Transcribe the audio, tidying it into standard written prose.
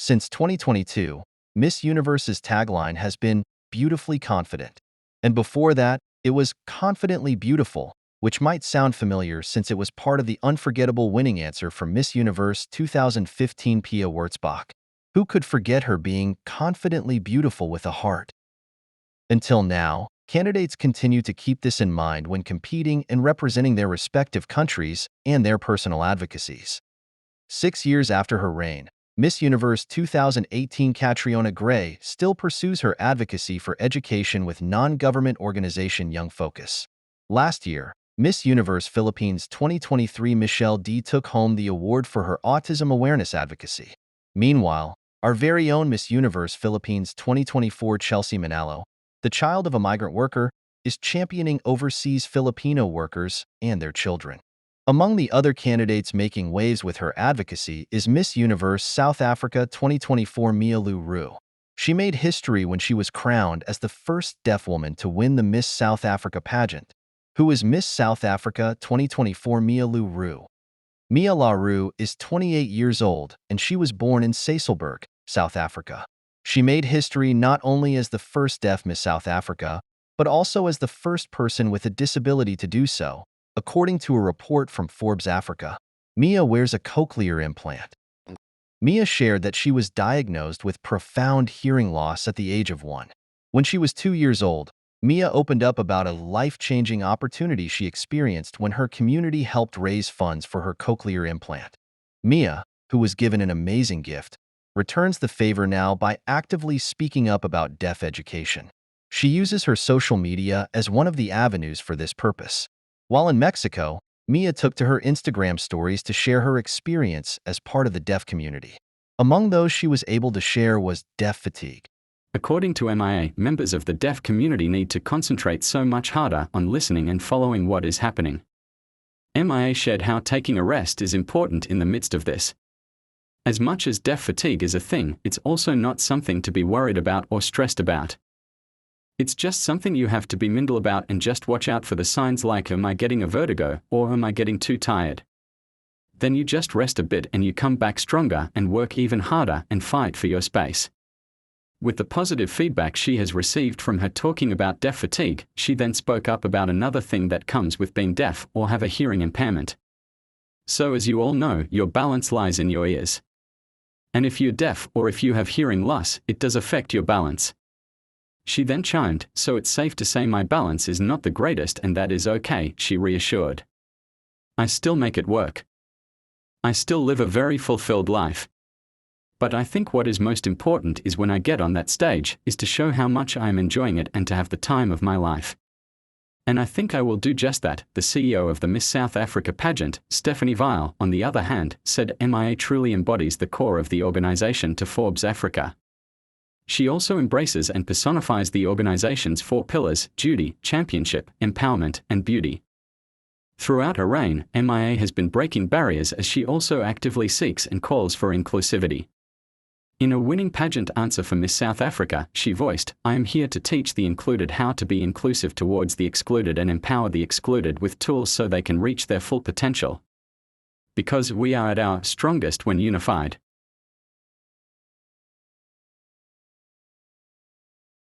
Since 2022, Miss Universe's tagline has been beautifully confident. And before that, it was confidently beautiful, which might sound familiar since it was part of the unforgettable winning answer for Miss Universe 2015 Pia Wurtzbach. Who could forget her being confidently beautiful with a heart? Until now, candidates continue to keep this in mind when competing and representing their respective countries and their personal advocacies. 6 years after her reign, Miss Universe 2018 Catriona Gray still pursues her advocacy for education with non-government organization Young Focus. Last year, Miss Universe Philippines 2023 Michelle D took home the award for her autism awareness advocacy. Meanwhile, our very own Miss Universe Philippines 2024 Chelsea Manalo, the child of a migrant worker, is championing overseas Filipino workers and their children. Among the other candidates making waves with her advocacy is Miss Universe South Africa 2024 Roux. She made history when she was crowned as the first deaf woman to win the Miss South Africa pageant. Who is Miss South Africa 2024 Roux? Mia Roux is 28 years old, and she was born in Sasolburg, South Africa. She made history not only as the first deaf Miss South Africa, but also as the first person with a disability to do so. According to a report from Forbes Africa, Mia wears a cochlear implant. Mia shared that she was diagnosed with profound hearing loss at the age of 1. When she was 2 years old, Mia opened up about a life-changing opportunity she experienced when her community helped raise funds for her cochlear implant. Mia, who was given an amazing gift, returns the favor now by actively speaking up about deaf education. She uses her social media as one of the avenues for this purpose. While in Mexico, Mia took to her Instagram stories to share her experience as part of the deaf community. Among those she was able to share was deaf fatigue. According to MIA, members of the deaf community need to concentrate so much harder on listening and following what is happening. MIA shared how taking a rest is important in the midst of this. As much as deaf fatigue is a thing, it's also not something to be worried about or stressed about. It's just something you have to be mindful about and just watch out for the signs like am I getting a vertigo or am I getting too tired? Then you just rest a bit and you come back stronger and work even harder and fight for your space. With the positive feedback she has received from her talking about deaf fatigue, she then spoke up about another thing that comes with being deaf or have a hearing impairment. So as you all know, your balance lies in your ears. And if you're deaf or if you have hearing loss, it does affect your balance. She then chimed, so it's safe to say my balance is not the greatest and that is okay, she reassured. I still make it work. I still live a very fulfilled life. But I think what is most important is when I get on that stage, is to show how much I am enjoying it and to have the time of my life. And I think I will do just that, the CEO of the Miss South Africa pageant, Stephanie Weil, on the other hand, said MIA truly embodies the core of the organization to Forbes Africa. She also embraces and personifies the organization's 4 pillars: duty, championship, empowerment, and beauty. Throughout her reign, MIA has been breaking barriers as she also actively seeks and calls for inclusivity. In a winning pageant answer for Miss South Africa, she voiced, I am here to teach the included how to be inclusive towards the excluded and empower the excluded with tools so they can reach their full potential. Because we are at our strongest when unified.